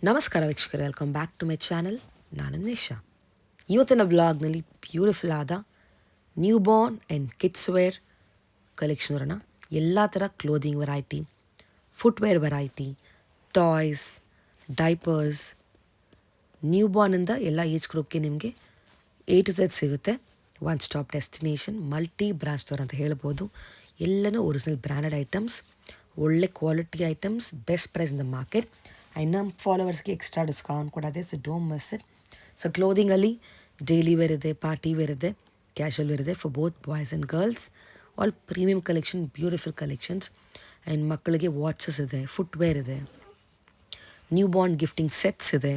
ನಮಸ್ಕಾರ ವೀಕ್ಷಕರೇ, welcome back to my channel. ನಾನು ನಿಶಾ. ಇವತ್ತಿನ ಬ್ಲಾಗ್ನಲ್ಲಿ ಬ್ಯೂಟಿಫುಲ್ ಆದ new born and kids wear collection ಬರೋಣ. ಎಲ್ಲ ಥರ clothing variety, footwear variety, toys, diapers, new ಬಾರ್ನಿಂದ ಎಲ್ಲ ಏಜ್ ಗ್ರೂಪ್ಗೆ ನಿಮಗೆ A to Z ಸಿಗುತ್ತೆ. One stop destination, multi branch store ಅಂತ ಹೇಳ್ಬೋದು. ಎಲ್ಲನೂ ಒರಿಜಿನಲ್ ಬ್ರ್ಯಾಂಡೆಡ್ ಐಟಮ್ಸ್, ಒಳ್ಳೆ quality items, best price in the market. And ನಮ್ಮ ಫಾಲೋವರ್ಸ್ಗೆ ಎಕ್ಸ್ಟ್ರಾ ಡಿಸ್ಕೌಂಟ್ ಕೂಡ ಇದೆ, so don't miss it. So ಕ್ಲೋದಿಂಗಲ್ಲಿ daily wear ಇದೆ, ಪಾರ್ಟಿ ವೇರ್ ಇದೆ, ಕ್ಯಾಶುವಲ್ ವೇರ್ ಇದೆ for both boys and girls. All premium collection, beautiful collections. And ಮಕ್ಕಳಿಗೆ watches ಇದೆ, footwear ಇದೆ, ನ್ಯೂ ಬಾರ್ನ್ ಗಿಫ್ಟಿಂಗ್ ಸೆಟ್ಸ್ ಇದೆ.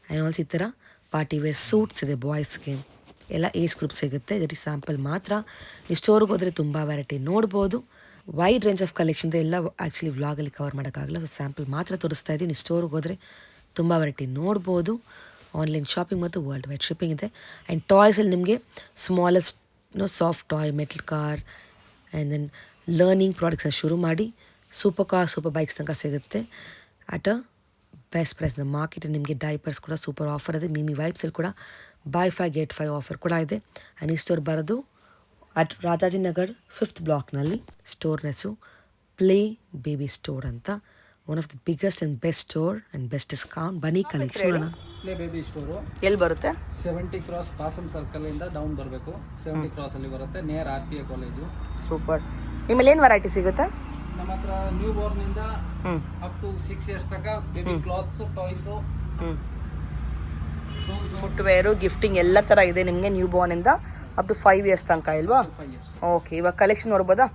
ಆ್ಯಂಡ್ ಆಲ್ಸೋ ಈ ಥರ ಪಾರ್ಟಿ ವೇರ್ ಸೂಟ್ಸ್ ಇದೆ ಬಾಯ್ಸ್ಗೆ. ಎಲ್ಲ ಏಜ್ ಗ್ರೂಪ್ ಸಿಗುತ್ತೆ. ಇದರಲ್ಲಿ ಸ್ಯಾಂಪಲ್ ಮಾತ್ರ. ನೀವು ಸ್ಟೋರ್ಗೆ ಹೋದರೆ ತುಂಬ ವೆರೈಟಿ ನೋಡ್ಬೋದು. ವೈಡ್ ರೇಂಜ್ ಆಫ್ ಕಲೆಕ್ಷನ್ ಇದೆ. ಎಲ್ಲ ಆ್ಯಕ್ಚುಲಿ ವ್ಲಾಗಲ್ಲಿ ಕವರ್ ಮಾಡೋಕ್ಕಾಗಲ್ಲ, ಸೊ ಸ್ಯಾಂಪಲ್ ಮಾತ್ರ ತೋರಿಸ್ತಾ ಇದ್ದೀವಿ. ನೀವು ಸ್ಟೋರ್ಗೆ ಹೋದರೆ ತುಂಬ ವೆರೈಟಿ ನೋಡ್ಬೋದು. ಆನ್ಲೈನ್ ಶಾಪಿಂಗ್ ಮತ್ತು ವರ್ಲ್ಡ್ ವೈಡ್ ಶಿಪ್ಪಿಂಗ್ ಇದೆ. ಆ್ಯಂಡ್ ಟಾಯ್ಸಲ್ಲಿ ನಿಮಗೆ smallest soft toy, metal car and then learning ಪ್ರಾಡಕ್ಟ್ಸ್ನ ಶುರು ಮಾಡಿ ಸೂಪರ್ ಕಾರ್, ಸೂಪರ್ ಬೈಕ್ಸ್ ತನಕ ಸಿಗುತ್ತೆ at a best price the market. ನಿಮಗೆ ಡೈಪರ್ಸ್ ಕೂಡ ಸೂಪರ್ ಆಫರ್ ಇದೆ. ಮಿಮಿ ವೈಪ್ಸಲ್ಲಿ ಕೂಡ ಬೈ 5 get 5 ಆಫರ್ ಕೂಡ ಇದೆ. ಆ್ಯಂಡ್ ಈ ಸ್ಟೋರ್ ಬರೋದು ಅಟ್ ರಾಜಾಜಿನಗರ್ 5th ಬ್ಲಾಕ್ನಲ್ಲಿ. ಸ್ಟೋರ್ನ ಹೆಸರು ಪ್ಲೇ ಬೇಬಿ ಸ್ಟೋರ್ ಅಂತ. One of the biggest and best store and best discount. ಬನ್ನಿ ಕಲೆಕ್ಷನ್. ಪ್ಲೇ ಬೇಬಿ ಸ್ಟೋರು ಎಲ್ಲಿ ಬರುತ್ತೆ? 70 ಕ್ರಾಸ್ ಪಾಸಮ್ ಸರ್ಕಲಿಂದ ಡೌನ್ ಬರಬೇಕು. 70 ಕ್ರಾಸಲ್ಲಿ ಬರುತ್ತೆ, ನಿಯರ್ RPA ಕಾಲೇಜು. ಸೂಪರ್. ನಿಮ್ಮಲ್ಲಿ ಏನು ವೆರೈಟಿ ಸಿಗುತ್ತೆ? ನಮ್ಮ ಹತ್ರ ನ್ಯೂ ಬಾರ್ನಿಂದ ಅಪ್ ಟು 6 years ತನಕ baby cloths, toys, footwear, gifting ಎಲ್ಲ ಥರ ಇದೆ ನಿಮಗೆ. ನ್ಯೂ ಬಾರ್ನಿಂದ ಅಪ್ ಟು 5 years ತನಕ ಇಲ್ವಾ? 5 years. ಓಕೆ, ಇವಾಗ ಕಲೆಕ್ಷನ್ ನೋಡ್ಬೋದಾ?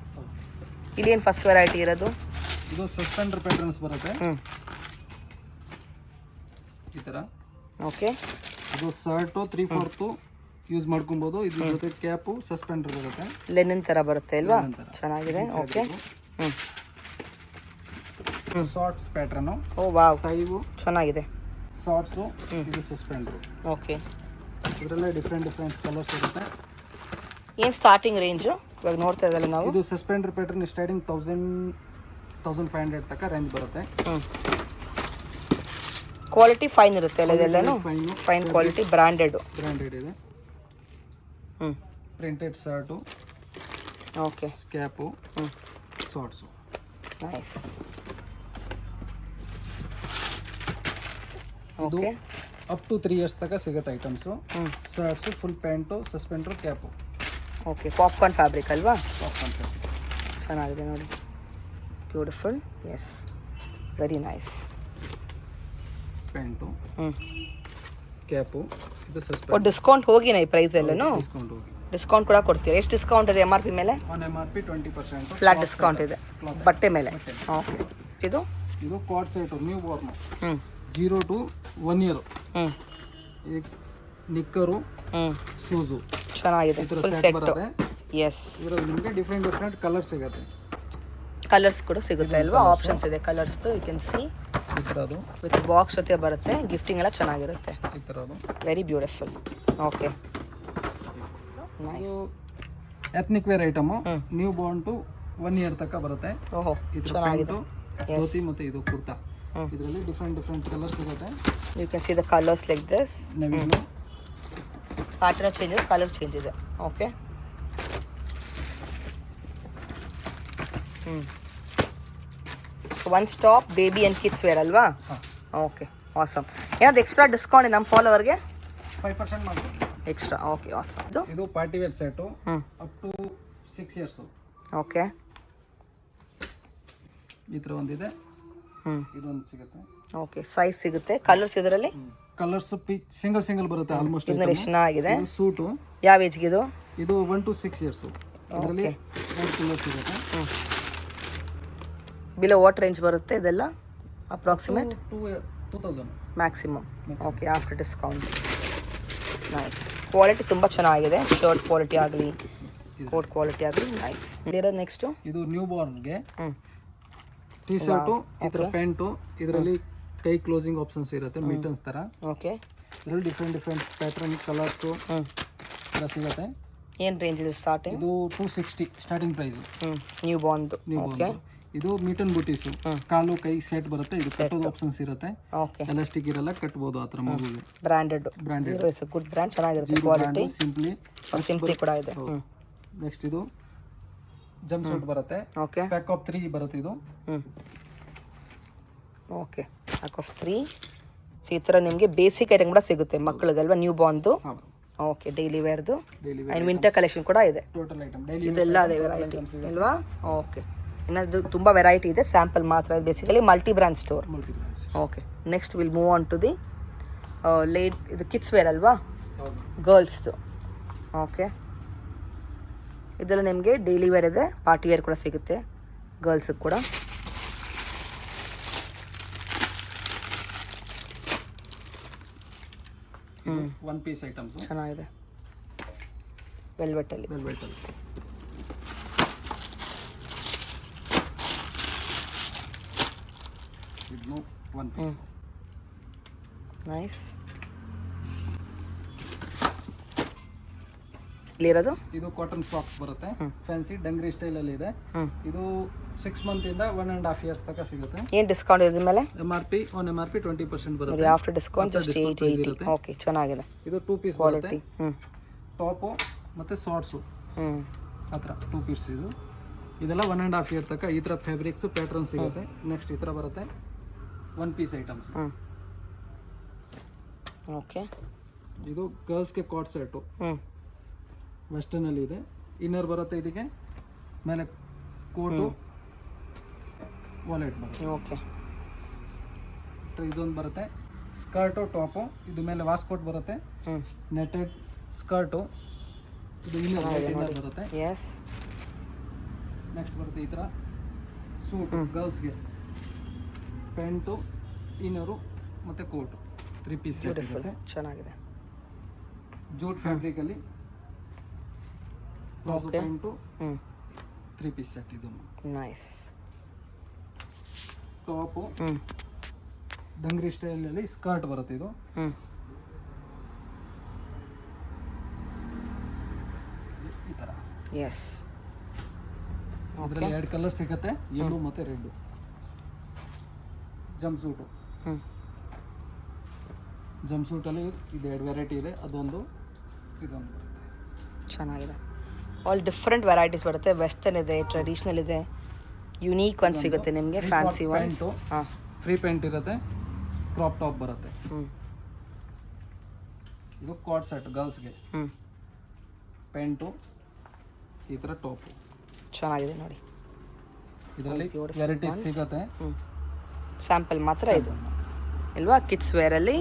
ಇಲ್ಲಿ ಏನು ಫಸ್ಟ್ ವೆರೈಟಿ ಇರೋದು? ಇದು ಸಸ್ಪೆಂಡರ್ ಪ್ಯಾಟರ್ನ್ಸ್ ಬರುತ್ತೆ ಈ ಥರ. ಓಕೆ, ಇದು ಶರ್ಟು 3/4 ಯೂಸ್ ಮಾಡ್ಕೊಬೋದು. ಇದ್ರ ಜೊತೆ ಕ್ಯಾಪು, ಸಸ್ಪೆಂಡರ್ ಬರುತ್ತೆ. ಲೆನಿನ್ ಥರ ಬರುತ್ತೆ ಇಲ್ವಾ? ಚೆನ್ನಾಗಿದೆ. Okay, shorts pattern. Oh wow, tie ಚೆನ್ನಾಗಿದೆ. ಶಾರ್ಟ್ಸು, ಇದು ಸಸ್ಪೆಂಡ್ರು. ಓಕೆ, ಇದರಲ್ಲೇ ಡಿಫ್ರೆಂಟ್ ಕಲರ್ಸ್ ಇರುತ್ತೆ. ಏನು ಸ್ಟಾರ್ಟಿಂಗ್ ರೇಂಜು ಇವಾಗ ನೋಡ್ತಾ ಇದ್ದಲ್ಲ ನಾವು? ಇದು ಸಸ್ಪೆಂಡರ್ ಪ್ಯಾಟರ್ನ್ ಸ್ಟಾರ್ಟಿಂಗ್ 1500 ತನಕ ರೇಂಜ್ ಬರುತ್ತೆ. ಕ್ವಾಲಿಟಿ ಫೈನ್ ಇರುತ್ತೆ ಅಲ್ಲ ಇದೆಲ್ಲನೂ? ಫೈನ್ ಕ್ವಾಲಿಟಿ, ಬ್ರ್ಯಾಂಡೆಡ್ ಇದೆ. Printed shirt, okay, cap, shorts. Nice. ಇದು ಓಕೆ, ಅಪ್ ಟು 3 years ತನಕ ಸಿಗುತ್ತೆ items. Shirts, full pant, suspender, cap. Okay, popcorn fabric ಅಲ್ವಾ? ಪಾಪ್ಕಾರ್ನ್ ಕ್ಯಾಪು ಚೆನ್ನಾಗಿದೆ ನೋಡಿ, beautiful. Yes, very nice. Pant, cap, ಇದು ಸಸ್ಪೆಂಡ್. ಡಿಸ್ಕೌಂಟ್ ಹೋಗಿನ ಈ ಪ್ರೈಸ್ ಎಲ್ಲನೂ? ಡಿಸ್ಕೌಂಟ್ ಹೋಗಿ. ಡಿಸ್ಕೌಂಟ್ ಕೂಡ ಕೊಡ್ತೀರಾ? ಎಷ್ಟು ಡಿಸ್ಕೌಂಟ್ ಇದೆ MRP ಮೇಲೆ? ಆನ್ MRP 20% ಫ್ಲಾಟ್ ಡಿಸ್ಕೌಂಟ್ ಇದೆ ಬಟ್ಟೆ ಮೇಲೆ. ಓಕೆ, ಇದು quad set new born 0 to 1 year. Knicker, shoes ಚೆನ್ನಾಗಿದೆ. Full set. ಎಸ್, ಇದರಲ್ಲಿ ನಿಮಗೆ ಡಿಫ್ರೆಂಟ್ ಕಲರ್ಸ್ ಸಿಗುತ್ತೆ. ಕಲರ್ಸ್ ಕೂಡ ಸಿಗುತ್ತೆ ಅಲ್ವಾ? ಆಪ್ಷನ್ಸ್ ಇದೆ ಕಲರ್ಸ್ದು. ಯು ಕ್ಯಾನ್ ಸಿ ಈ ಥರದ್ದು ವಿತ್ ಬಾಕ್ಸ್ ಜೊತೆ ಬರುತ್ತೆ. ಗಿಫ್ಟಿಂಗ್ ಎಲ್ಲ ಚೆನ್ನಾಗಿರುತ್ತೆ. ಈ ಥರದ್ದು ವೆರಿ ಬ್ಯೂಟಿಫುಲ್. ಓಕೆ, ಇದು ethnic wear item. Newborn to 1 year ತನಕ ಬರುತ್ತೆ. ಓಹೋ, ಚೆನ್ನಾಗಿದೆ. ಧೋತಿ ಮತ್ತು ಇದು ಕುರ್ತಾ. ಇದರಲ್ಲಿ ಡಿಫ್ರೆಂಟ್ ಕಲರ್ಸ್ ಸಿಗುತ್ತೆ. You can see the colours like this. ನವೀನ್ ಪ್ಯಾಟರ್ನ್ ಚೇಂಜ್ ಇದೆ, ಕಲರ್ ಚೇಂಜ್ ಇದೆ. Okay, one stop baby and kids wear ಅಲ್ವಾ? Okay, awesome. ಏನಾದ್ರು ಎಕ್ಸ್ಟ್ರಾ ಡಿಸ್ಕೌಂಟ್ ನಮ್ಮ ಫಾಲೋವರ್ಗೆ? 5% ಮಾಡ್ತೀವಿ ಎಕ್ಸ್ಟ್ರಾ. Okay, awesome. ಇದು party wear set up to 6 years. Okay, ಈ ಥರ ಒಂದಿದೆ, ಇದೊಂದು ಸಿಗುತ್ತೆ. ಓಕೆ, ಸೈಜ್ ಸಿಗುತ್ತೆ. ಕಲರ್ಸ್ ಇದರಲ್ಲಿ? ಕಲರ್ಸ್ ಸಿಂಗಲ್ ಬರುತ್ತೆ ಆಲ್ಮೋಸ್ಟ್. ಇದನ್ನ ಚೆನ್ನಾಗಿದೆ. ಸೂಟು ಯಾವ ಏಜ್ಗೆ ಇದು? ಇದು 1 to 6 years. ಇದರಲ್ಲಿ 4 ಕಲರ್ಸ್ ಸಿಗುತ್ತೆ. ಬಿಲೋ ವಾಟ್ ರೇಂಜ್ ಬರುತ್ತೆ ಇದೆಲ್ಲ? Approximate 2000 maximum. Okay, after discount. Nice. Quality ತುಂಬ ಚೆನ್ನಾಗಿದೆ. ಶರ್ಟ್ ಕ್ವಾಲಿಟಿ ಆಗಲಿ, ಕೋಟ್ ಕ್ವಾಲಿಟಿ ಆಗಲಿ, ನೈಸ್. ಇರೋದು ನೆಕ್ಸ್ಟು ಇದು ನ್ಯೂ ಬಾರ್ನ್ಗೆ ಟೀ ಶರ್ಟು, ಈ ಥರ ಪ್ಯಾಂಟು. ಇದರಲ್ಲಿ ಕೈ ಕ್ಲೋಸಿಂಗ್ ಆಪ್ಷನ್ಸ್ ಇರುತ್ತೆ, ಮೀಟನ್ಸ್ ಥರ. ಓಕೆ, ಇದರಲ್ಲಿ ಡಿಫ್ರೆಂಟ್ ಪ್ಯಾಟರ್ನ್ ಕಲರ್ಸು ಎಲ್ಲ ಸಿಗುತ್ತೆ. ಏನು ರೇಂಜ್ ಇದೆ ಸ್ಟಾರ್ಟಿಂಗ್? ಇದು 260 ಸ್ಟಾರ್ಟಿಂಗ್ ಪ್ರೈಸು. ನ್ಯೂ ಬಾರ್ನ್ದು. ಓಕೆ, ಇದು ಮೀಟನ್ ಬೂಟೀಸು, ಕಾಲು ಕೈ ಸೆಟ್ ಬರುತ್ತೆ. ಇದು ಕಟ್ಟೋದು ಆಪ್ಷನ್ಸ್ ಇರುತ್ತೆ. ಓಕೆ, ಎಲಾಸ್ಟಿಕ್ ಇರಲ್ಲ, ಕಟ್ಬೋದು ಆ ಥರ ಮಗುಗೆ. ಬ್ರ್ಯಾಂಡೆಡ್ ಗುಡ್ ಬ್ರ್ಯಾಂಡ್, ಚೆನ್ನಾಗಿರುತ್ತೆ ಕ್ವಾಲಿಟಿ. ಸಿಂಪ್ಲಿ ಕೂಡ ಇದೆ. ನೆಕ್ಸ್ಟ್ ಇದು ಜಂಪ್ ಸೂಟ್ ಬರುತ್ತೆ. ಓಕೆ, ಪ್ಯಾಕ್ ಆಫ್ 3 ಬರುತ್ತೆ ಇದು. Okay, pack of 3. ಸೊ ಈ ಥರ ನಿಮಗೆ ಬೇಸಿಕ್ ಐಟಮ್ ಕೂಡ ಸಿಗುತ್ತೆ ಮಕ್ಕಳಿಗಲ್ವಾ, ನ್ಯೂ ಬಾರ್ನ್ದು. ಓಕೆ, ಡೈಲಿ ವೇರ್ದು ಆ್ಯಂಡ್ ವಿಂಟರ್ ಕಲೆಕ್ಷನ್ ಕೂಡ ಇದೆ. ಟೋಟಲ್ ಐಟಮ್ ಡೈಲಿ ಇದೆಲ್ಲ ಅದೇ ವೆರೈಟಿ ಅಲ್ವಾ? ಓಕೆ, ಇನ್ನದು ತುಂಬ ವೆರೈಟಿ ಇದೆ, ಸ್ಯಾಂಪಲ್ ಮಾತ್ರ. ಇದು basically multi brand store. Okay, next will move on to the ಇದು ಕಿಡ್ಸ್ ವೇರ್ ಅಲ್ವಾ, ಗರ್ಲ್ಸ್ದು. ಓಕೆ, ಇದೆಲ್ಲ ನಿಮಗೆ ಡೈಲಿ ವೇರ್ ಇದೆ, ಪಾರ್ಟಿ ವೇರ್ ಕೂಡ ಸಿಗುತ್ತೆ ಗರ್ಲ್ಸಿಗೆ ಕೂಡ. ಒನ್ ಪೀಸ್ ಐಟಮ್ಸ್ ಚೆನ್ನಾಗಿದೆ, ವೆಲ್ವೆಟಲ್ಲಿ. ಇದು ಒನ್ ಪೀಸ್ ನೈಸ್. ಇಲ್ಲಿರೋದು ಇದು ಕಾಟನ್ ಫ್ರಾಕ್ಸ್ ಬರುತ್ತೆ, ಫ್ಯಾನ್ಸಿ ಡಂಗ್ರಿ ಸ್ಟೈಲ್ ಅಲ್ಲಿ ಇದೆ. ಇದು 6 ಮಂತ್ ಇಂದ 1.5 ಇಯರ್ಸ್ ತನಕ ಸಿಗುತ್ತೆ. ಏನು ಡಿಸ್ಕೌಂಟ್ ಇದೆ ಮೇಲೆ? MRP 20% ಬರುತ್ತೆ. After discount just 880. ಓಕೆ, ಚೆನ್ನಾಗಿದೆ. ಇದು 2 ಪೀಸ್ ಕ್ವಾಲಿಟಿ. ಟಾಪು ಮತ್ತೆ ಶಾರ್ಟ್ಸು ಆ ಥರ 2 ಪೀಸ್. ಇದೆಲ್ಲ 1.5 ಇಯರ್ ತನಕ ಈ ಥರ ಫ್ಯಾಬ್ರಿಕ್ಸ್ ಪ್ಯಾಟರ್ನ್ ಸಿಗುತ್ತೆ. ನೆಕ್ಸ್ಟ್ ಈ ಥರ ಬರುತ್ತೆ 1 ಪೀಸ್ ಐಟಮ್ಸ್. ಓಕೆ, ಇದು ಗರ್ಲ್ಸ್ಗೆ ಕಾಟ್ ಸೆಟ್ಟು ವೆಸ್ಟರ್ನ್ ಅಲ್ಲಿ ಇದೆ. ಇನ್ನರ್ ಬರುತ್ತೆ, ಇದಕ್ಕೆ ಮೇಲೆ ಕೋಟು ವಾಲೆಟ್ ಬರುತ್ತೆ. ಓಕೆ, ಇದೊಂದು ಬರುತ್ತೆ ಸ್ಕರ್ಟು ಟಾಪು, ಇದು ಮೇಲೆ ವಾಸ್ಕೋಟ್ ಬರುತ್ತೆ, ನೆಟೆಡ್ ಸ್ಕರ್ಟು, ಇದು ಇನ್ನರ್ ಬರುತ್ತೆ. ಎಸ್, ನೆಕ್ಸ್ಟ್ ಬರುತ್ತೆ ಈ ಥರ ಸೂಟು ಗರ್ಲ್ಸ್ಗೆ, ಪ್ಯಾಂಟು ಇನ್ನರು ಮತ್ತು ಕೋಟು 3 ಪೀಸ್ ಇರುತ್ತೆ. ಚೆನ್ನಾಗಿದೆ. ಜೂಟ್ ಫ್ಯಾಬ್ರಿಕಲ್ಲಿ ಪ್ಯಾಂಟು 3 ಪೀಸ್ ಸೆಟ್. ಇದು ನೈಸ್. ಟಾಪು ಡಂಗ್ರಿ ಸ್ಟೈಲಲ್ಲಿ ಸ್ಕರ್ಟ್ ಬರುತ್ತೆ. ಇದು ಈ ಥರ. ಎಸ್, ಅದರಲ್ಲಿ 2 ಕಲರ್ ಸಿಗುತ್ತೆ, ಯೆಲ್ಲೋ ಮತ್ತು ರೆಡ್. ಜಂಪ್ ಸೂಟು, ಜಂಪ್ ಸೂಟಲ್ಲಿ ಇದು 2 ವೆರೈಟಿ ಇದೆ, ಅದೊಂದು ಇದೊಂದು ಬರುತ್ತೆ. ಚೆನ್ನಾಗಿದೆ. ಆಲ್ ಡಿಫ್ರೆಂಟ್ ವೆರೈಟೀಸ್ ಬರುತ್ತೆ. ವೆಸ್ಟರ್ನ್ ಇದೆ, ಟ್ರೆಡಿಷ್ನಲ್ ಇದೆ, ಯುನೀಕ್ ಒಂದು ಸಿಗುತ್ತೆ ನಿಮಗೆ, ಫ್ಯಾನ್ಸಿ ಒನ್ಸ್. ಫ್ರೀ ಪ್ಯಾಂಟ್ ಇರುತ್ತೆ, ಕ್ರಾಪ್ ಟಾಪ್ ಬರುತ್ತೆ. ಇದು ಕಾಟ್ ಸೆಟ್ ಗರ್ಲ್ಸ್ಗೆ, ಪ್ಯಾಂಟು ಈ ಥರ ಟಾಪು. ಚೆನ್ನಾಗಿದೆ ನೋಡಿ, ಇದರಲ್ಲಿ ವೆರೈಟೀಸ್ ಸಿಗುತ್ತೆ. ಸ್ಯಾಂಪಲ್ ಮಾತ್ರ ಇದು ಅಲ್ವಾ? ಕಿಡ್ಸ್ ವೇರಲ್ಲಿ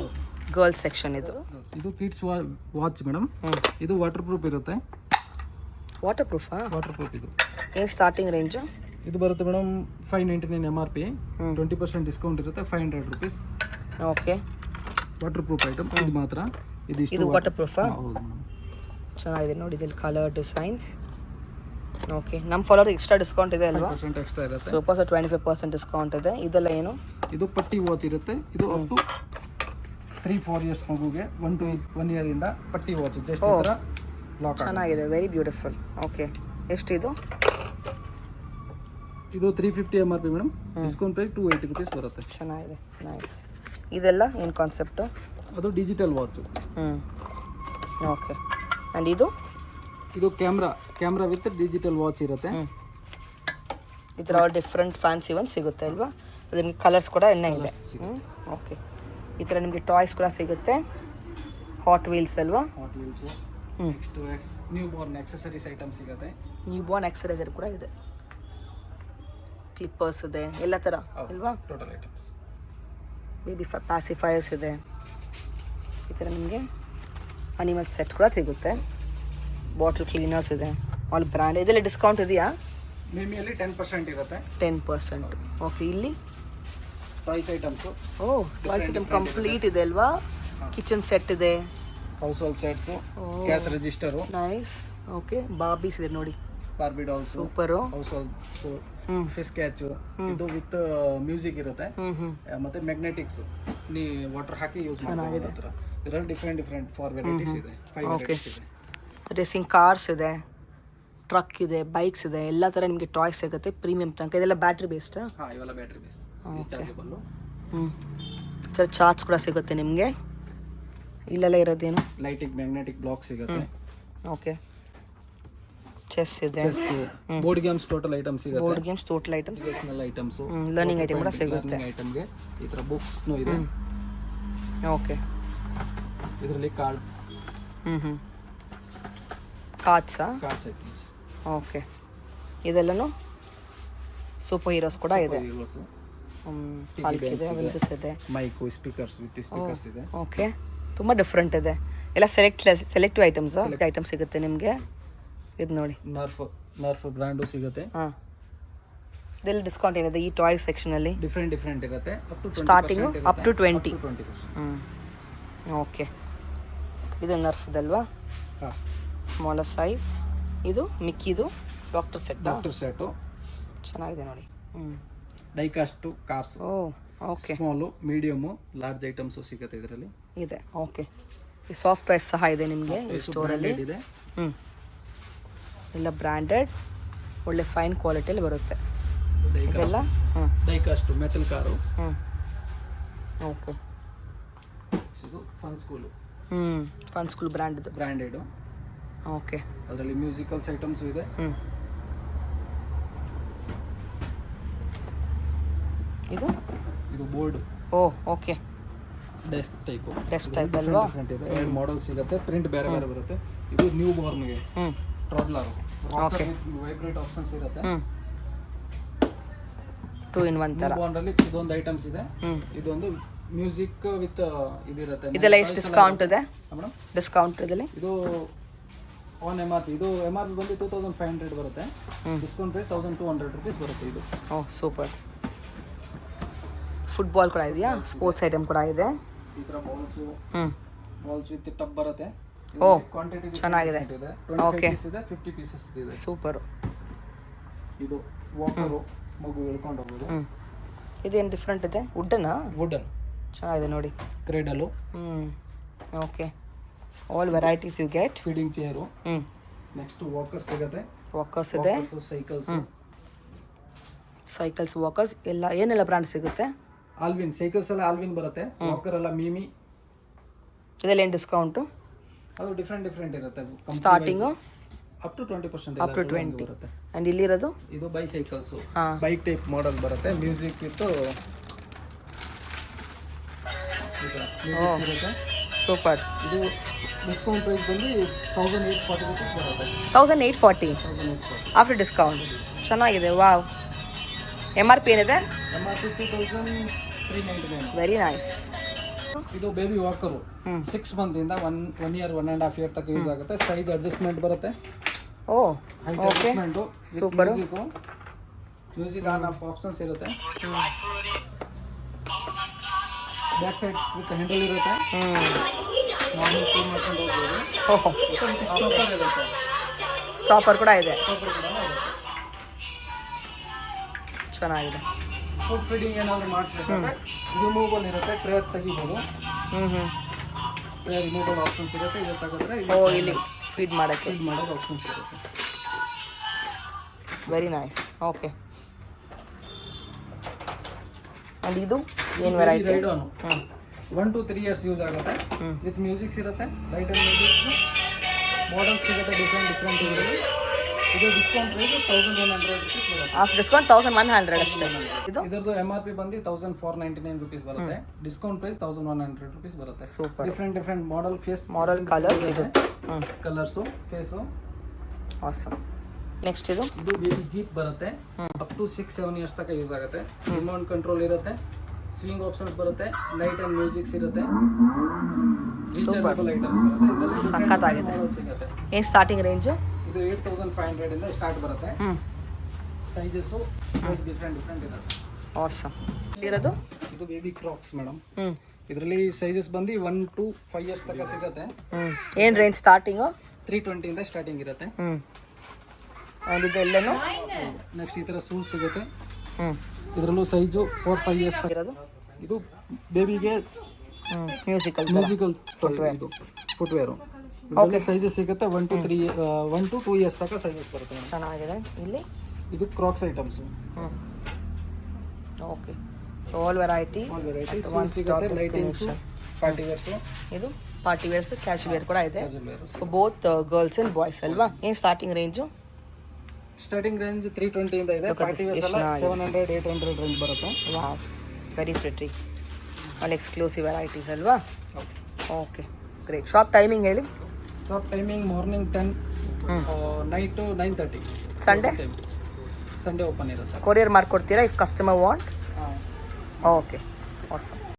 ಗರ್ಲ್ಸ್ ಸೆಕ್ಷನ್ ಇದು. ಇದು ಕಿಡ್ಸ್ ವಾಚ್ ಮೇಡಮ್. ಇದು ವಾಟರ್ ಪ್ರೂಫ್ ಇರುತ್ತೆ. ವಾಟರ್ ಪ್ರೂಫಾ? Waterproof. ಇದು ಏನು ಸ್ಟಾರ್ಟಿಂಗ್ ರೇಂಜು? ಇದು ಬರುತ್ತೆ ಮೇಡಮ್ 599 MRP, 20% ಡಿಸ್ಕೌಂಟ್ ಇರುತ್ತೆ, 500 rupees. Okay, water proof item. ಇದು ಮಾತ್ರ ಇದು ವಾಟರ್ ಪ್ರೂಫಾ? ಹೌದು ಮೇಡಮ್. ಚೆನ್ನಾಗಿದೆ ನೋಡಿ, ಇದ್ರಲ್ಲಿ ಕಲರ್ ಡಿಸೈನ್ಸ್. ಓಕೆ, ನಮ್ಮ ಫಾಲೋವರ್ ಎಕ್ಸ್ಟ್ರಾ ಡಿಸ್ಕೌಂಟ್ ಇದೆ ಅಲ್ವಾ? 5% ಎಕ್ಸ್ಟ್ರಾ ಇರುತ್ತೆ. ಸೂಪರ್, 25% ಡಿಸ್ಕೌಂಟ್ ಇದೆ. ಇದೆಲ್ಲ ಏನು? ಇದು ಪಟ್ಟಿ ವಾಚ್ ಇರುತ್ತೆ. ಇದು ಅಪ್ ಟು 3-4 ಇಯರ್ಸ್ ಮಗುಗೆ 1 to 1 year ಇಂದ ಪಟ್ಟಿ ವಾಚ್ ಜಸ್ಟ್ ಈ ಥರ ಲಾಕ್. ಚೆನ್ನಾಗಿದೆ, ವೆರಿ ಬ್ಯೂಟಿಫುಲ್. ಓಕೆ, ಎಷ್ಟಿದು? ಇದು 350 MRP madam, discount price 280 rupees ಬರುತ್ತೆ. ಚೆನ್ನಾಗಿದೆ, ನೈಸ್. ಇದೆಲ್ಲ ಏನು ಕಾನ್ಸೆಪ್ಟು? ಅದು ಡಿಜಿಟಲ್ ವಾಚು. ಓಕೆ, ಆ್ಯಂಡ್ ಇದು ಕ್ಯಾಮ್ರಾ ವಿತ್ ಡಿಜಿಟಲ್ ವಾಚ್ ಇರುತ್ತೆ. ಈ ಥರ ಡಿಫ್ರೆಂಟ್ ಫ್ಯಾನ್ಸಿ ಒಂದು ಸಿಗುತ್ತೆ ಅಲ್ವಾ? ಅದು ನಿಮಗೆ ಕಲರ್ಸ್ ಕೂಡ ಇನ್ನೂ ಇದೆ. ಓಕೆ, ಈ ಥರ ನಿಮಗೆ ಟಾಯ್ಸ್ ಕೂಡ ಸಿಗುತ್ತೆ, ಹಾಟ್ ವೀಲ್ಸ್ ಅಲ್ವಾ? Hot wheels. Next new Born accessories item ಸಿಗುತ್ತೆ. ನ್ಯೂ ಬಾರ್ನ್ ಆಕ್ಸೆಸರೀಸ್ ಕೂಡ ಇದೆ, ಕ್ಲಿಪ್ಪರ್ಸ್ ಇದೆ, ಎಲ್ಲ ಥರ ಅಲ್ವಾ? Total items. ಬೇಬಿ ಪ್ಯಾಸಿಫೈಯರ್ಸ್ ಇದೆ. ಈ ಥರ ನಿಮಗೆ ಅನಿಮಲ್ ಸೆಟ್ ಕೂಡ ಸಿಗುತ್ತೆ, ಬಾಟಲ್ ಕ್ಲೀನರ್ಸ್ ಇದೆ, ಆಲ್ ಬ್ರ್ಯಾಂಡ್. ಇದೆಲ್ಲ ಡಿಸ್ಕೌಂಟ್ ಇದೆಯಾ? ಮೇಮಿಯಲ್ಲಿ 10% ಇರುತ್ತೆ. 10%. ಓಕೆ, ಇಲ್ಲಿ toys items. Toys item complete ಇದೆ ಅಲ್ವಾ? ಕಿಚನ್ ಸೆಟ್ ಇದೆ, household sets, gas register. Nice. Okay, Barbies ಇದೆ ನೋಡಿ, Barbie dolls, super. Household fish catch. ಇದು ವಿತ್ ಮ್ಯೂಸಿಕ್ ಇರುತ್ತೆ, ಮತ್ತೆ ಮ್ಯಾಗ್ನೆಟಿಕ್ಸ್, ನೀ ವಾಟರ್ ಹಾಕಿ ಯೂಸ್ ಮಾಡಬಹುದು. ಇದರಲ್ಲಿ ಡಿಫ್ರೆಂಟ್ ಫಾರ್ ವೆರೈಟೀಸ್ ಇದೆ. 5 ವೆರೈಟೀಸ್ ಇದೆ. ರೇಸಿಂಗ್ ಕಾರ್ಸ್ ಇದೆ, ಟ್ರಕ್ ಇದೆ, ಬೈಕ್ಸ್ ಇದೆ, ಎಲ್ಲ ಥರ ನಿಮಗೆ ಟಾಯ್ಸ್ ಸಿಗುತ್ತೆ ಪ್ರೀಮಿಯಂ ತನಕ. ಇದೆಲ್ಲ ಬ್ಯಾಟ್ರಿ ಬೇಸ್ಡ್. ಹಾಂ, ಇವೆಲ್ಲ ಬ್ಯಾಟ್ರಿ ಬೇಸ್, ಚಾರ್ಜಬಲ್ಲು. ಈ ಥರ ಚಾರ್ಜ್ ಕೂಡ ಸಿಗುತ್ತೆ ನಿಮಗೆ. ಇಲ್ಲೆಲ್ಲ ಇರೋದೇನು ಲೈಟಿಂಗ್ ಮ್ಯಾಗ್ನೆಟಿಕ್ ಬ್ಲಾಕ್ ಸಿಗುತ್ತೆ. ಓಕೆ, ಚೆಸ್ ಇದೆ, ಬೋರ್ಡ್ ಗೇಮ್ಸ್ ಟೋಟಲ್ ಐಟಮ್ಸ್ ಸಿಗುತ್ತೆ. Board games total items, personal items, learning item ಕೂಡ ಸಿಗುತ್ತೆ. ಐಟಮ್ಗೆ ಈ ಥರ ಬುಕ್ಸ್ನು ಇದೆ. ಓಕೆ, ಇದರಲ್ಲಿ ಕಾರ್ಡ್ ಕಾರ್ಡ್ಸಾ? Cards items. ಓಕೆ, ಇದೆಲ್ಲನೂ ಸೂಪರ್ ಹೀರೋಸ್ ಕೂಡ ಇದೆ. ಹಲ್ಕ್ ಇದೆ, ಅವೆಂಜರ್ಸ್ ಇದೆ, ಮೈಕು, ಸ್ಪೀಕರ್ಸ್ ವಿತ್ ಸ್ಪೀಕರ್ಸ್ ಇದೆ. ಓಕೆ, ತುಂಬ ಡಿಫ್ರೆಂಟ್ ಇದೆ. ಎಲ್ಲ ಸೆಲೆಕ್ಟಿವ್ ಐಟಮ್ಸ್ ಸಿಗುತ್ತೆ ನಿಮಗೆ. ಇದು ನೋಡಿ, ನರ್ಫ್ ಬ್ರ್ಯಾಂಡು ಸಿಗುತ್ತೆ. ಹಾಂ, ಇದೆಲ್ಲ ಡಿಸ್ಕೌಂಟ್ ಏನಿದೆ ಈ ಟಾಯ್ ಸೆಕ್ಷನಲ್ಲಿ? ಡಿಫ್ರೆಂಟ್ ಇರುತ್ತೆ. Starting up to 20%. ಓಕೆ, ಇದು ನರ್ಫ್ದಲ್ವಾ? ಹಾಂ, ಸ್ಮಾಲರ್ ಸೈಜ್. ಇದು ಮಿಕ್ಕಿದು ಡಾಕ್ಟರ್ ಸೆಟ್ಟು ಚೆನ್ನಾಗಿದೆ ನೋಡಿ. Diecast cars. Okay, small, medium, large items ಸಿಗುತ್ತೆ ಇದರಲ್ಲಿ. ಇದೆ. ಓಕೆ, ಈ ಸಾಫ್ಟ್ ಪ್ರೈಸ್ ಸಹ ಇದೆ ನಿಮಗೆ ಈ ಸ್ಟೋರಲ್ಲಿ. ಇದೆ. ಎಲ್ಲ ಬ್ರ್ಯಾಂಡೆಡ್, ಒಳ್ಳೆ ಫೈನ್ ಕ್ವಾಲಿಟಿಯಲ್ಲಿ ಬರುತ್ತೆ ಇದೆಲ್ಲ. ಡೈಕಾಸ್ಟ್ ಮೆಟಲ್ ಕಾರು. ಓಕೆ, ಇದು fun school. Fun school branded. Okay, ಅದರಲ್ಲಿ ಮ್ಯೂಸಿಕಲ್ಸ್ ಐಟಮ್ಸು ಇದೆ. ಇದು ಬೋರ್ಡ್. ಓಕೆ, ಡೆಸ್ಕ್ ಟೈಪ್ ಅಲ್ವಾ? ಇದೆ. 2 ಮಾಡೆಲ್ ಸಿಗುತ್ತೆ. ಪ್ರಿಂಟ್ ಬೇರೆ ಬರುತ್ತೆ. ಇದು ನ್ಯೂ ಬಾರ್ನ್ಗೆ ಟ್ರಾಡ್ಲರ್. ಓಕೆ, ವೈಬ್ರೇಟ್ ಆಪ್ಷನ್ಸ್ ಇರುತ್ತೆ. 2 in 1 ತರ. ಬಾರ್ನಲ್ಲಿ ಇದೊಂದು ಐಟಮ್ಸ್ ಇದೆ. ಇದೊಂದು ಮ್ಯೂಸಿಕ್ ವಿತ್ ಇದಿರುತ್ತೆ. ಇದೆಲ್ಲ ಎಷ್ಟು ಡಿಸ್ಕೌಂಟ್ ಇದೆ ಮೇಡಮ್? ಡಿಸ್ಕೌಂಟ್ ಇದರಲ್ಲಿ ಇದು ಆನ್ MRP. ಇದು MRP ಬಂದು 2500 ಬರುತ್ತೆ. ಡಿಸ್ಕೌಂಟ್ ಪ್ರೈಸ್ 1200 rupees ಬರುತ್ತೆ ಇದು. ಸೂಪರ್. ಫುಟ್ಬಾಲ್ ಕೂಡ ಇದೆಯಾ? ಸ್ಪೋರ್ಟ್ಸ್ ಐಟಮ್ ಕೂಡ ಇದೆ. ಈ ಥರ ಬಾಲ್ಸ್ ವಿತ್ ಟಬ್ ಬರುತ್ತೆ. ಕ್ವಾಂಟಿಟಿ ಚೆನ್ನಾಗಿದೆ. 25 ಪೀಸ್ ಇದೆ, 50 ಪೀಸಸ್ ಇದೆ. ಸೂಪರ್. ಇದು ವಾಕರು, ಮಗು ಇಳ್ಕೊಂಡು ಹೋಗೋದು. ಇದೇನು ಡಿಫ್ರೆಂಟ್ ಇದೆ? ವುಡನ್ ಚೆನ್ನಾಗಿದೆ ನೋಡಿ. Cradle. Okay, all varieties you get. Feeding chair. Next walkers ಸಿಗುತ್ತೆ. ವಾಕರ್ಸ್ ಇದೆ, ಸೈಕಲ್ಸ್ ವಾಕರ್ಸ್ ಎಲ್ಲ. ಏನೆಲ್ಲ ಬ್ರ್ಯಾಂಡ್ ಸಿಗುತ್ತೆ? ಆಲ್ವಿನ್ ಸೈಕಲ್ಸ್ ಎಲ್ಲ ಆಲ್ವಿನ್ ಬರುತ್ತೆ. ವಾಕರ್ ಎಲ್ಲ ಮೀಮಿ. ಇದೆಲ್ಲ ಏನು ಡಿಸ್ಕೌಂಟು? ಅದು ಡಿಫ್ರೆಂಟ್ ಇರುತ್ತೆ. Starting up to 20% up to 20 ಬರುತ್ತೆ. ಆ್ಯಂಡ್ ಇಲ್ಲಿರೋದು ಇದು ಬೈಸೈಕಲ್ಸು, ಬೈಕ್ ಟೈಪ್ ಮಾಡೆಲ್ ಬರುತ್ತೆ. ಮ್ಯೂಸಿಕ್ ವಿತ್ ಇರುತ್ತೆ. ಸೂಪರ್. ಇದು ಡಿಸ್ಕೌಂಟ್ ಪ್ರೈಸ್ ಬಂದು 1840 rupees ಬರುತ್ತೆ. 1840 ಆಫ್ಟರ್ ಡಿಸ್ಕೌಂಟ್. ಚೆನ್ನಾಗಿದೆ. ವಾವ್. MRP ಏನಿದೆ? MRP 2399. Very nice. ಇದು ಬೇಬಿ ವಾಕರು. 6 month ಇಂದ 1 year 1.5 year ತನಕ ಯೂಸ್ ಆಗುತ್ತೆ. ಸೈಜ್ ಅಡ್ಜಸ್ಟ್ಮೆಂಟ್ ಬರುತ್ತೆ. Height adjustment. Super. Music on off options ಇರುತ್ತೆ. ಬ್ಯಾಕ್ ಸೈಡ್ ವಿತ್ ಹ್ಯಾಂಡಲ್ ಇರುತ್ತೆ. ನಾರ್ಮಲ್ ಕ್ಲೀನ್ ಮಾಡ್ಕೊಂಡು ಹೋಗ್ಬೋದು. ಸ್ಟಾಪರ್ ಇರುತ್ತೆ. ಸ್ಟಾಪರ್ ಕೂಡ ಇದೆ. ಚೆನ್ನಾಗಿದೆ. ಫುಡ್ ಫೀಡಿಂಗ್ ಏನಾದರೂ ಮಾಡಿಸ್ಬೇಕಾದ್ರೆ ರಿಮೂವಲ್ ಇರುತ್ತೆ. ಟ್ರೇ ತೆಗಿಬೋದು. ಟ್ರೇ ರಿಮೂವಲ್ ಆಪ್ಷನ್ಸ್ ಇರುತ್ತೆ. ಇದು ತೆಗೆದ್ರೆ ಇಲ್ಲಿ ಫೀಡ್ ಮಾಡೋಕ್ಕೆ ಮಾಡೋದು ಆಪ್ಷನ್ಸ್ ಇರುತ್ತೆ. Very nice. ಓಕೆ, ಆ್ಯಂಡ್ ಇದು ಏನು ವೆರೈಟಿ? 1 to 3 years ಯೂಸ್ ಆಗುತ್ತೆ. ವಿತ್ ಮ್ಯೂಸಿಕ್ಸ್ ಇರುತ್ತೆ. ಲೈಟ್ ಆ್ಯಂಡ್ ಮ್ಯೂಸಿಕ್ ಮಾಡಲ್ಸ್ ಸಿಗುತ್ತೆ. ಡಿಫ್ರೆಂಟ್ ಇದರಲ್ಲಿ. ಇದು ಡಿಸ್ಕೌಂಟ್ ಪ್ರೈಸ್ 1100 rupees ಬರುತ್ತೆ. ಆಫ್ಟರ್ ಡಿಸ್ಕೌಂಟ್ 1100 ಅಷ್ಟೇ. ಇದರದ್ದು MRP ಬಂದು 1499 rupees ಬರುತ್ತೆ. ಡಿಸ್ಕೌಂಟ್ ಪ್ರೈಸ್ 1100 rupees ಬರುತ್ತೆ. Super. Different model face colours ಸಿಗುತ್ತೆ. Colours face. ಆಸಮ್. ನೆಕ್ಸ್ಟ್ ಇದು ಬೇಬಿ ಜೀಪ್ ಬರುತ್ತೆ. ಅಪ್ ಟು 6-7 years ತನಕ ಯೂಸ್ ಆಗುತ್ತೆ. ರಿಮೋಟ್ ಕಂಟ್ರೋಲ್ ಇರುತ್ತೆ. ಸ್ವಿಂಗ್ ಆಪ್ಷನ್ಸ್ ಬರುತ್ತೆ. ಲೈಟ್ ಆ್ಯಂಡ್ ಮ್ಯೂಸಿಕ್ಸ್ ಇರುತ್ತೆ. ರೀಚಾರ್ಜಬಲ್ ಐಟಮ್ಸ್ ಬರುತ್ತೆ. ಇದರಲ್ಲಿ ಸಖತ್ತಾಗಿದೆ. ಸಿಗುತ್ತೆ. ಏನು ಸ್ಟಾರ್ಟಿಂಗ್ ರೇಂಜು? ಇದು 8500 ಇಂದ ಸ್ಟಾರ್ಟ್ ಬರುತ್ತೆ. ಸೈಜಸ್ಸು ಡಿಫ್ರೆಂಟ್ ಇರುತ್ತೆ. ಆಸಮ್. ಇರೋದು ಇದು ಬೇಬಿ ಕ್ರಾಕ್ಸ್ ಮೇಡಮ್. ಇದರಲ್ಲಿ ಸೈಜಸ್ ಬಂದು 1 to 5 years ತನಕ ಸಿಗುತ್ತೆ. ಏನು ರೇಂಜ್ ಸ್ಟಾರ್ಟಿಂಗು? 320 ಇಂದ ಸ್ಟಾರ್ಟಿಂಗ್ ಇರುತ್ತೆ. ಆ್ಯಂಡ್ ಇದೆಲ್ಲನೂ ನೆಕ್ಸ್ಟ್ ಈ ಥರ ಶೂಸ್ ಸಿಗುತ್ತೆ. ಇದರಲ್ಲೂ ಸೈಜು 4-5 years ಇರೋದು. ಇದು ಬೇಬಿಗೆ ಮ್ಯೂಸಿಕಲ್ ಇದು ಫುಟ್ವೇರು. ಇದರಲ್ಲಿ ಸೈಜಸ್ ಸಿಗುತ್ತೆ 1 to 2 ಇಯರ್ಸ್ ತನಕ ಸೈಜಸ್ ಬರುತ್ತೆ ಮೇಡಮ್. ಚೆನ್ನಾಗಿದೆ. ಇಲ್ಲಿ ಇದು Crocs items, okay. So all variety all variety ಸಿಗುತ್ತೆ. ಲೈಟಿಂಗ್ಸ್, ಪಾರ್ಟಿ ವೇರ್ಸ್, ಇದು ಪಾರ್ಟಿ ವೇರ್ಸ್, ಕ್ಯಾಶ್ ವೇರ್ ಕೂಡ ಇದೆ. ಬೋತ್ ಗರ್ಲ್ಸ್ ಅಂಡ್ ಬಾಯ್ಸ್ ಅಲ್ವಾ? ಏನು ಸ್ಟಾರ್ಟಿಂಗ್ ರೇಂಜು? ಸ್ಟಾರ್ಟಿಂಗ್ ರೇಂಜ್ 320 ಇಂದ ಇದೆ. ಪಾರ್ಟಿ ವೇರ್ಸ್ ಎಲ್ಲ 700-800 ರೇಂಜ್ ಬರುತ್ತೆ. Wow, very pretty. All exclusive varieties ಅಲ್ವಾ? Okay, great. ಶಾಪ್ ಟೈಮಿಂಗ್ ಹೇಳಿ. Shop timing morning 10, night 9:30. Sunday open ಇರುತ್ತೆ. ಕೊರಿಯರ್ ಮಾಡ್ಕೊಡ್ತೀರಾ if customer want? Okay, awesome.